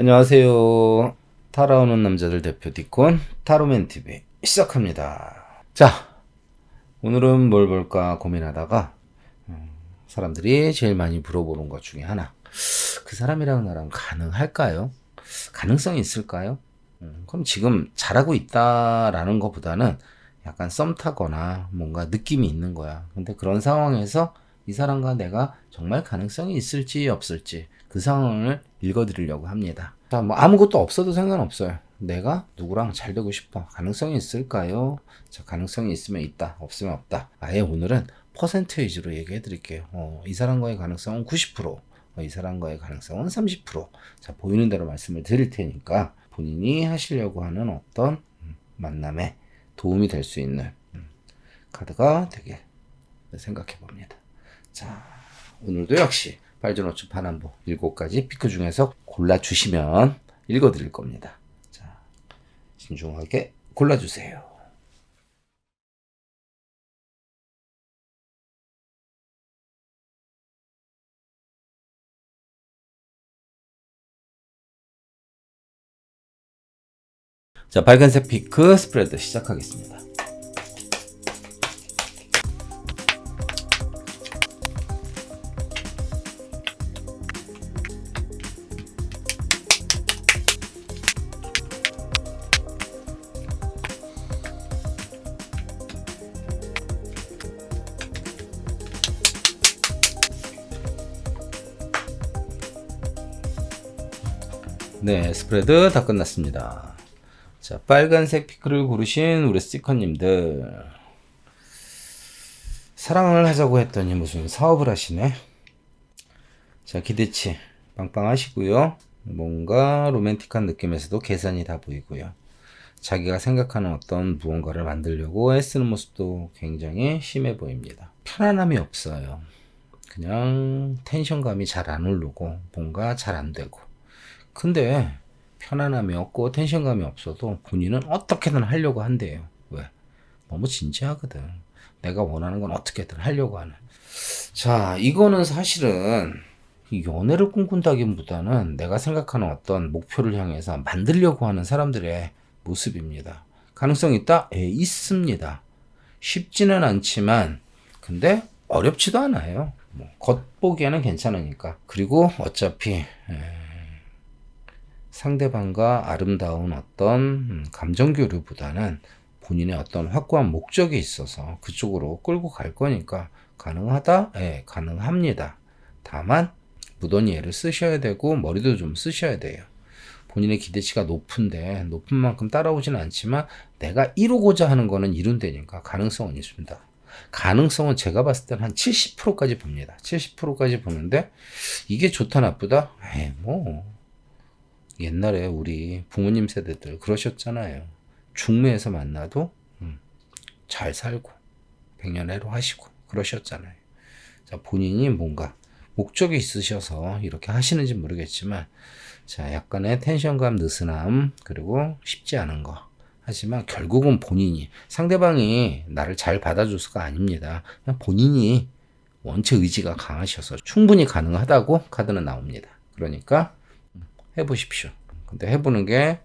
안녕하세요. 타로오는 남자들 대표 디콘 타로맨TV 시작합니다. 자, 오늘은 뭘 볼까 고민하다가 사람들이 제일 많이 물어보는 것 중에 하나, 그 사람이랑 나랑 가능할까요? 가능성이 있을까요? 그럼 지금 잘하고 있다라는 것보다는 약간 썸 타거나 뭔가 느낌이 있는 거야. 근데 그런 상황에서 이 사람과 내가 정말 가능성이 있을지 없을지 그 상황을 읽어드리려고 합니다. 자, 뭐 아무것도 없어도 상관없어요. 내가 누구랑 잘 되고 싶어. 가능성이 있을까요? 자, 가능성이 있으면 있다, 없으면 없다. 아예 오늘은 퍼센테이지로 얘기해 드릴게요. 이 사람과의 가능성은 90%, 이 사람과의 가능성은 30%. 자, 보이는 대로 말씀을 드릴 테니까 본인이 하시려고 하는 어떤 만남에 도움이 될 수 있는 카드가 되게 생각해 봅니다. 자, 오늘도 역시 발전호출 파남보 7가지 피크 중에서 골라주시면 읽어드릴 겁니다. 자, 신중하게 골라주세요. 자, 빨간색 피크 스프레드 시작하겠습니다. 네, 스프레드 다 끝났습니다. 자, 빨간색 피크를 고르신 우리 스티커님들, 사랑을 하자고 했더니 무슨 사업을 하시네. 자, 기대치 빵빵하시고요. 뭔가 로맨틱한 느낌에서도 계산이 다 보이고요. 자기가 생각하는 어떤 무언가를 만들려고 애쓰는 모습도 굉장히 심해 보입니다. 편안함이 없어요. 그냥 텐션감이 잘 안 오르고 뭔가 잘 안 되고. 근데 편안함이 없고 텐션감이 없어도 본인은 어떻게든 하려고 한대요. 왜? 너무 진지하거든. 내가 원하는 건 어떻게든 하려고 하는. 자, 이거는 사실은 연애를 꿈꾼다기보다는 내가 생각하는 어떤 목표를 향해서 만들려고 하는 사람들의 모습입니다. 가능성 있다? 예, 있습니다. 쉽지는 않지만 근데 어렵지도 않아요. 뭐 겉보기에는 괜찮으니까. 그리고 어차피 상대방과 아름다운 어떤 감정 교류보다는 본인의 어떤 확고한 목적이 있어서 그쪽으로 끌고 갈 거니까 가능하다? 예, 가능합니다. 다만 무던히애를 쓰셔야 되고 머리도 좀 쓰셔야 돼요. 본인의 기대치가 높은데 높은 만큼 따라오지는 않지만 내가 이루고자 하는 거는 이룬다니까 가능성은 있습니다. 가능성은 제가 봤을 때는 한 70%까지 봅니다. 70%까지 보는데 이게 좋다 나쁘다? 에이, 뭐 옛날에 우리 부모님 세대들 그러셨잖아요. 중매에서 만나도 잘 살고 백년해로 하시고 그러셨잖아요. 자, 본인이 뭔가 목적이 있으셔서 이렇게 하시는지 모르겠지만, 자, 약간의 텐션감, 느슨함, 그리고 쉽지 않은 거. 하지만 결국은 본인이, 상대방이 나를 잘 받아줘서가 아닙니다. 그냥 본인이 원체 의지가 강하셔서 충분히 가능하다고 카드는 나옵니다. 그러니까 해보십시오. 근데 해보는 게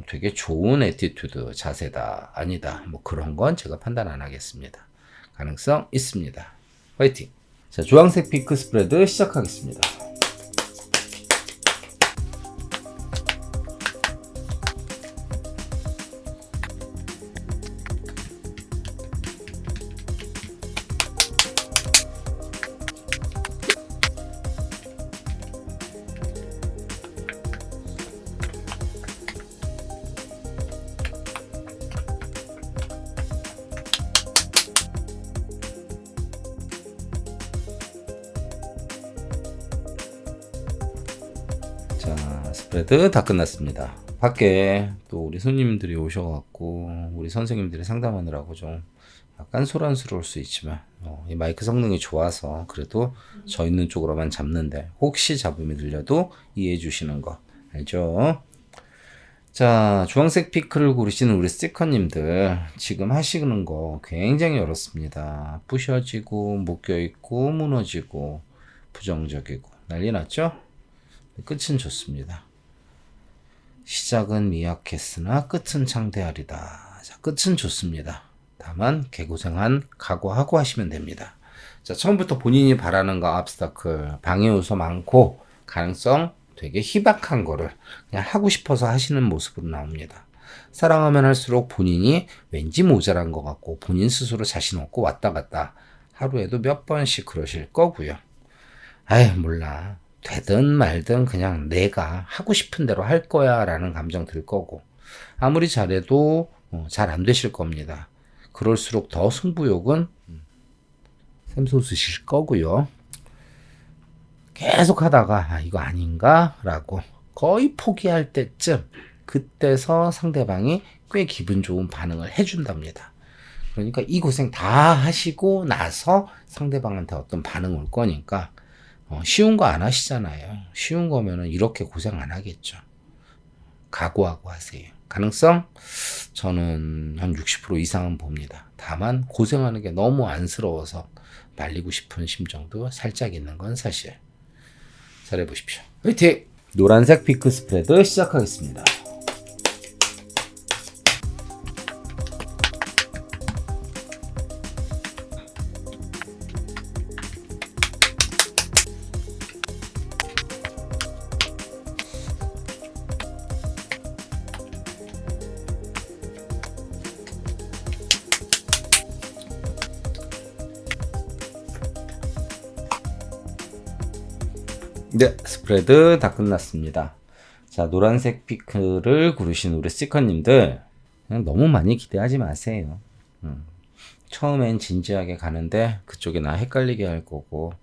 되게 좋은 애티튜드, 자세다, 아니다. 뭐 그런 건 제가 판단 안 하겠습니다. 가능성 있습니다. 화이팅! 자, 주황색 피크 스프레드 시작하겠습니다. 자, 스프레드 다 끝났습니다. 밖에 또 우리 손님들이 오셔갖고 우리 선생님들이 상담하느라고 좀 약간 소란스러울 수 있지만 이 마이크 성능이 좋아서 그래도 저 있는 쪽으로만 잡는데 혹시 잡음이 들려도 이해해 주시는 거 알죠? 자, 주황색 피크를 고르시는 우리 스티커님들, 지금 하시는 거 굉장히 어렵습니다. 부셔지고 묶여있고 무너지고 부정적이고 난리 났죠? 끝은 좋습니다. 시작은 미약했으나 끝은 창대하리다. 자, 끝은 좋습니다. 다만 개고생한 각오하고 하시면 됩니다. 자, 처음부터 본인이 바라는 거 obstacle, 방해 요소 많고 가능성 되게 희박한 거를 그냥 하고 싶어서 하시는 모습으로 나옵니다. 사랑하면 할수록 본인이 왠지 모자란 것 같고 본인 스스로 자신 없고 왔다 갔다 하루에도 몇 번씩 그러실 거고요. 아이 몰라. 되든 말든 그냥 내가 하고 싶은 대로 할 거야 라는 감정 들 거고 아무리 잘해도 잘 안 되실 겁니다. 그럴수록 더 승부욕은 샘솟으실 거고요. 계속 하다가 이거 아닌가? 라고 거의 포기할 때쯤 그때서 상대방이 꽤 기분 좋은 반응을 해준답니다. 그러니까 이 고생 다 하시고 나서 상대방한테 어떤 반응 올 거니까 쉬운 거 안 하시잖아요. 쉬운 거면은 이렇게 고생 안 하겠죠. 각오하고 하세요. 가능성? 저는 한 60% 이상은 봅니다. 다만 고생하는 게 너무 안쓰러워서 말리고 싶은 심정도 살짝 있는 건 사실. 잘해보십시오. 화이팅! 노란색 피크 스프레드 시작하겠습니다. 네, 스프레드 다 끝났습니다. 자, 노란색 피크를 고르신 우리 스티커님들 그냥 너무 많이 기대하지 마세요. 처음엔 진지하게 가는데 그쪽이 나 헷갈리게 할 거고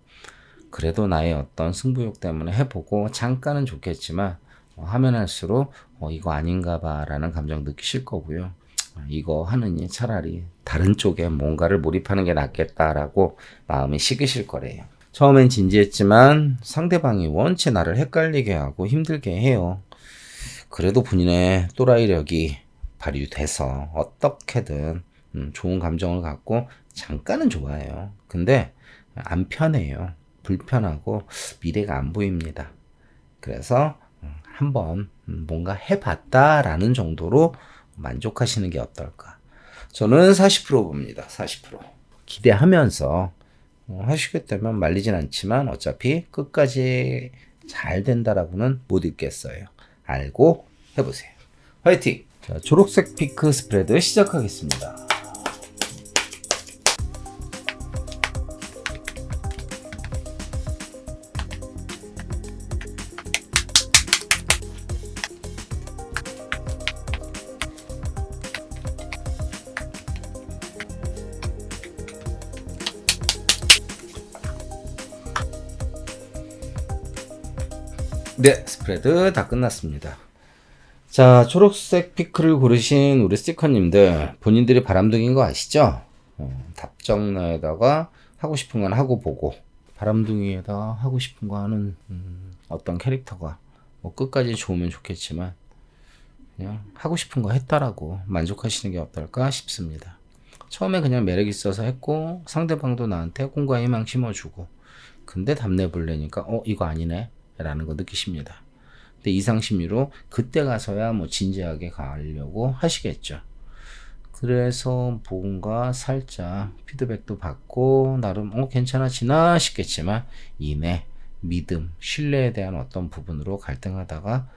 그래도 나의 어떤 승부욕 때문에 해보고 잠깐은 좋겠지만 하면 할수록 이거 아닌가 봐 라는 감정 느끼실 거고요. 이거 하느니 차라리 다른 쪽에 뭔가를 몰입하는 게 낫겠다라고 마음이 식으실 거래요. 처음엔 진지했지만 상대방이 원체 나를 헷갈리게 하고 힘들게 해요. 그래도 본인의 또라이력이 발휘돼서 어떻게든 좋은 감정을 갖고 잠깐은 좋아해요. 근데 안 편해요. 불편하고 미래가 안 보입니다. 그래서 한번 뭔가 해봤다라는 정도로 만족하시는 게 어떨까. 저는 40% 봅니다. 40%. 기대하면서 하시겠다면 말리진 않지만 어차피 끝까지 잘 된다라고는 못 읽겠어요. 알고 해보세요. 화이팅! 자, 초록색 피크 스프레드 시작하겠습니다. 네, 스프레드 다 끝났습니다. 자, 초록색 피크를 고르신 우리 스티커님들 본인들이 바람둥이인 거 아시죠? 답정너에다가 하고 싶은 건 하고 보고 바람둥이에다 하고 싶은 거 하는 어떤 캐릭터가 뭐 끝까지 좋으면 좋겠지만 그냥 하고 싶은 거 했다라고 만족하시는 게 어떨까 싶습니다. 처음에 그냥 매력 있어서 했고 상대방도 나한테 꿈과 희망 심어주고 근데 답내보려니까 이거 아니네 라는 거 느끼십니다. 근데 이상심리로 그때 가서야 뭐 진지하게 가려고 하시겠죠. 그래서 뭔가 살짝 피드백도 받고 나름 괜찮아지나 싶겠지만 이내 믿음, 신뢰에 대한 어떤 부분으로 갈등하다가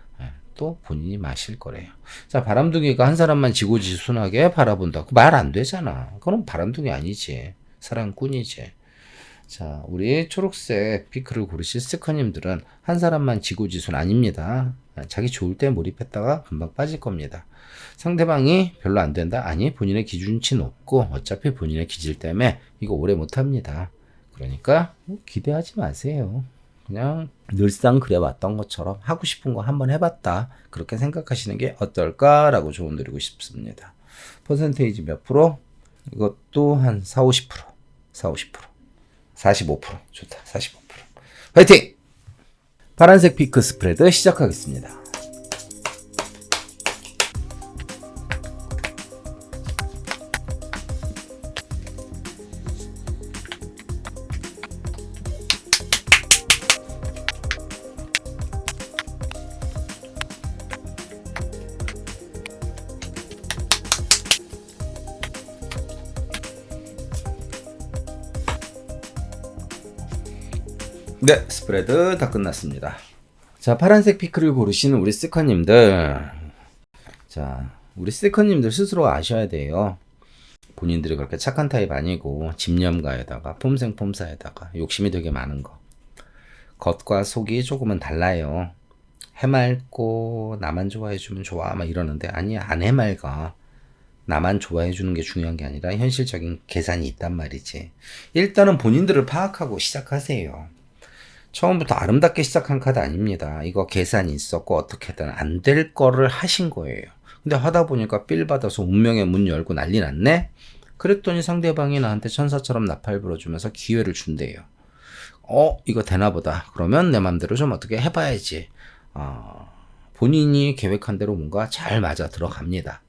또 본인이 마실 거래요. 자, 바람둥이가 한 사람만 지고지순하게 바라본다. 말 안 되잖아. 그건 바람둥이 아니지. 사랑꾼이지. 자, 우리 초록색 피크를 고르신 스티커님들은 한 사람만 지고지순 아닙니다. 자기 좋을 때 몰입했다가 금방 빠질 겁니다. 상대방이 별로 안 된다? 아니, 본인의 기준치 높고 어차피 본인의 기질 때문에 이거 오래 못합니다. 그러니까 기대하지 마세요. 그냥 늘상 그래왔던 것처럼 하고 싶은 거 한번 해봤다. 그렇게 생각하시는 게 어떨까라고 조언 드리고 싶습니다. 퍼센테이지 몇 프로? 이것도 한 40, 50%. 40, 50%. 45%. 좋다. 45%. 화이팅! 파란색 피크 스프레드 시작하겠습니다. 네, 스프레드 다 끝났습니다. 자, 파란색 피크를 고르시는 우리 스티커님들. 자, 우리 스티커님들 스스로 아셔야 돼요. 본인들이 그렇게 착한 타입 아니고 집념가에다가 폼생폼사에다가 욕심이 되게 많은 거. 겉과 속이 조금은 달라요. 해맑고 나만 좋아해주면 좋아 막 이러는데 아니야, 안 해맑아. 나만 좋아해주는 게 중요한 게 아니라 현실적인 계산이 있단 말이지. 일단은 본인들을 파악하고 시작하세요. 처음부터 아름답게 시작한 카드 아닙니다. 이거 계산이 있었고 어떻게든 안 될 거를 하신 거예요. 근데 하다 보니까 삘 받아서 운명의 문 열고 난리 났네? 그랬더니 상대방이 나한테 천사처럼 나팔 불어주면서 기회를 준대요. 이거 되나보다. 그러면 내 맘대로 좀 어떻게 해봐야지. 본인이 계획한 대로 뭔가 잘 맞아 들어갑니다.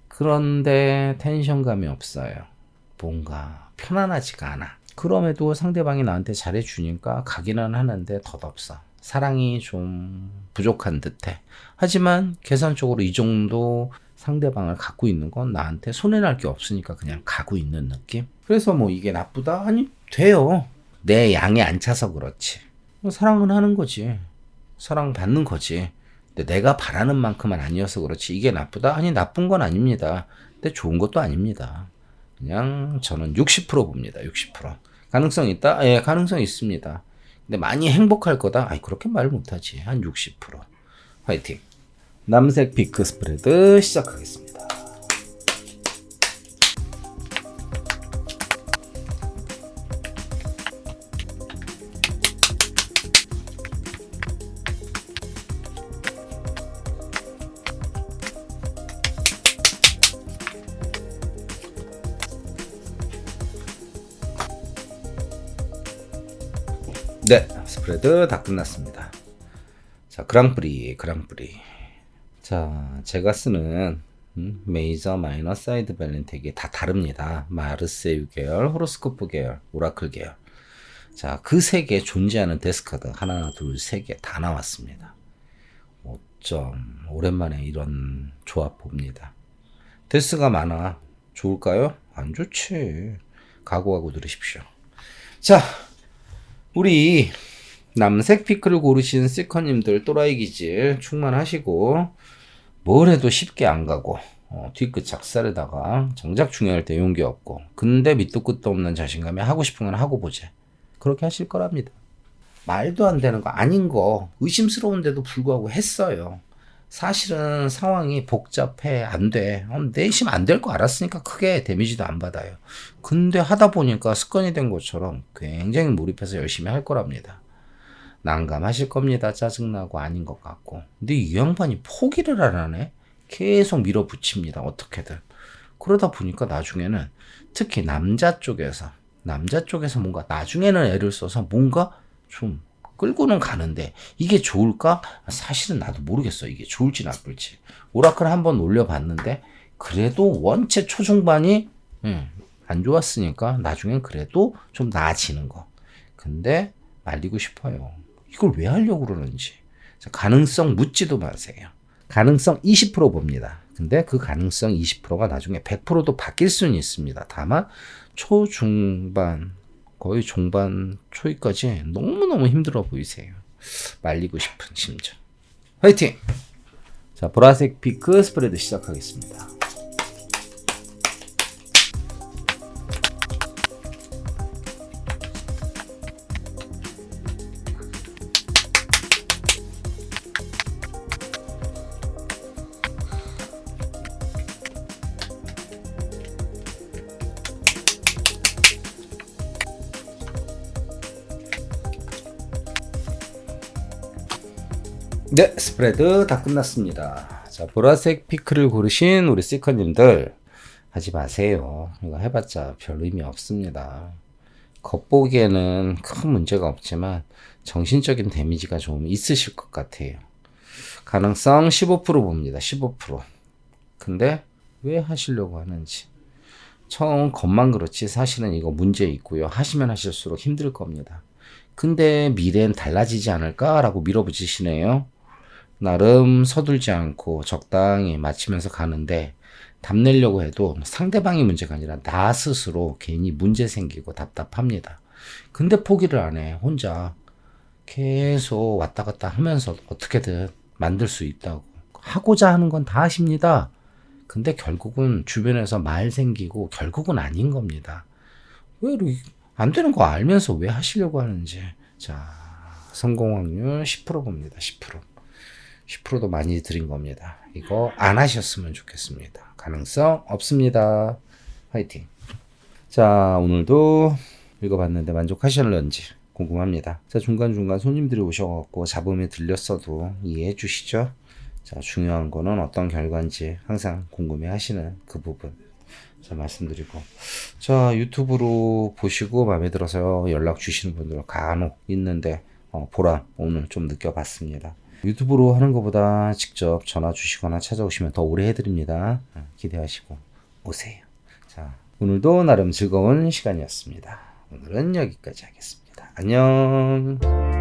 그런데 텐션감이 없어요. 뭔가 편안하지가 않아. 그럼에도 상대방이 나한테 잘해주니까 가기는 하는데 덧없어. 사랑이 좀 부족한 듯해. 하지만 계산적으로 이 정도 상대방을 갖고 있는 건 나한테 손해날 게 없으니까 그냥 가고 있는 느낌? 그래서 뭐 이게 나쁘다? 아니, 돼요. 내 양에 안 차서 그렇지. 사랑은 하는 거지. 사랑받는 거지. 근데 내가 바라는 만큼은 아니어서 그렇지. 이게 나쁘다? 아니, 나쁜 건 아닙니다. 근데 좋은 것도 아닙니다. 그냥 저는 60% 봅니다. 60%. 가능성 있다? 예, 가능성 있습니다. 근데 많이 행복할 거다? 아니, 그렇게 말 못하지. 한 60%. 화이팅. 남색 피크 스프레드 시작하겠습니다. 네, 스프레드 다 끝났습니다. 자, 그랑프리. 자, 제가 쓰는 메이저, 마이너, 사이드 밸런텍이 다 다릅니다. 마르세유 계열, 호로스코프 계열, 오라클 계열. 자, 그 세 개 존재하는 데스카드 하나, 둘, 세 개 다 나왔습니다. 어쩜 오랜만에 이런 조합 봅니다. 데스가 많아. 좋을까요? 안 좋지. 각오하고 들으십시오. 자, 우리 남색 피크를 고르신 스티커님들 또라이 기질 충만하시고 뭘 해도 쉽게 안 가고 뒤끝 작살에다가 정작 중요할 때 용기 없고 근데 밑도 끝도 없는 자신감에 하고 싶은 건 하고 보자. 그렇게 하실 거랍니다. 말도 안 되는 거 아닌 거 의심스러운데도 불구하고 했어요. 사실은 상황이 복잡해 안 돼. 내심 안 될 거 알았으니까 크게 데미지도 안 받아요. 근데 하다 보니까 습관이 된 것처럼 굉장히 몰입해서 열심히 할 거랍니다. 난감하실 겁니다. 짜증나고 아닌 것 같고. 근데 이 양반이 포기를 안 하네? 계속 밀어붙입니다. 어떻게든. 그러다 보니까 나중에는 특히 남자 쪽에서 뭔가 나중에는 애를 써서 뭔가 좀 끌고는 가는데 이게 좋을까? 사실은 나도 모르겠어. 이게 좋을지 나쁠지. 오라클 한번 올려봤는데 그래도 원체 초중반이 안 좋았으니까 나중엔 그래도 좀 나아지는 거. 근데 말리고 싶어요. 이걸 왜 하려고 그러는지. 가능성 묻지도 마세요. 가능성 20% 봅니다. 근데 그 가능성 20%가 나중에 100%도 바뀔 수는 있습니다. 다만 초중반 거의 종반 초기까지 너무너무 힘들어 보이세요. 말리고 싶은 심정. 화이팅! 자, 보라색 피크 스프레드 시작하겠습니다. 네, 스프레드 다 끝났습니다. 자, 보라색 피크를 고르신 우리 시커님들 하지 마세요. 이거 해봤자 별 의미 없습니다. 겉보기에는 큰 문제가 없지만 정신적인 데미지가 좀 있으실 것 같아요. 가능성 15% 봅니다. 15%. 근데 왜 하시려고 하는지. 처음 겉만 그렇지 사실은 이거 문제 있고요. 하시면 하실수록 힘들 겁니다. 근데 미래엔 달라지지 않을까라고 밀어붙이시네요. 나름 서둘지 않고 적당히 맞추면서 가는데 답내려고 해도 상대방이 문제가 아니라 나 스스로 괜히 문제 생기고 답답합니다. 근데 포기를 안 해. 혼자 계속 왔다 갔다 하면서 어떻게든 만들 수 있다고. 하고자 하는 건 다 하십니다. 근데 결국은 주변에서 말 생기고 결국은 아닌 겁니다. 왜 안 되는 거 알면서 왜 하시려고 하는지. 자, 성공 확률 10% 봅니다. 10%. 10%도 많이 드린 겁니다. 이거 안 하셨으면 좋겠습니다. 가능성 없습니다. 화이팅. 자, 오늘도 읽어봤는데 만족하셨는지 궁금합니다. 자, 중간중간 손님들이 오셔갖고 잡음이 들렸어도 이해해 주시죠? 자, 중요한 거는 어떤 결과인지 항상 궁금해 하시는 그 부분. 자, 말씀드리고. 자, 유튜브로 보시고 마음에 들어서 연락 주시는 분들 간혹 있는데, 보람 오늘 좀 느껴봤습니다. 유튜브로 하는 것보다 직접 전화 주시거나 찾아오시면 더 오래 해드립니다. 기대하시고 오세요. 자, 오늘도 나름 즐거운 시간이었습니다. 오늘은 여기까지 하겠습니다. 안녕.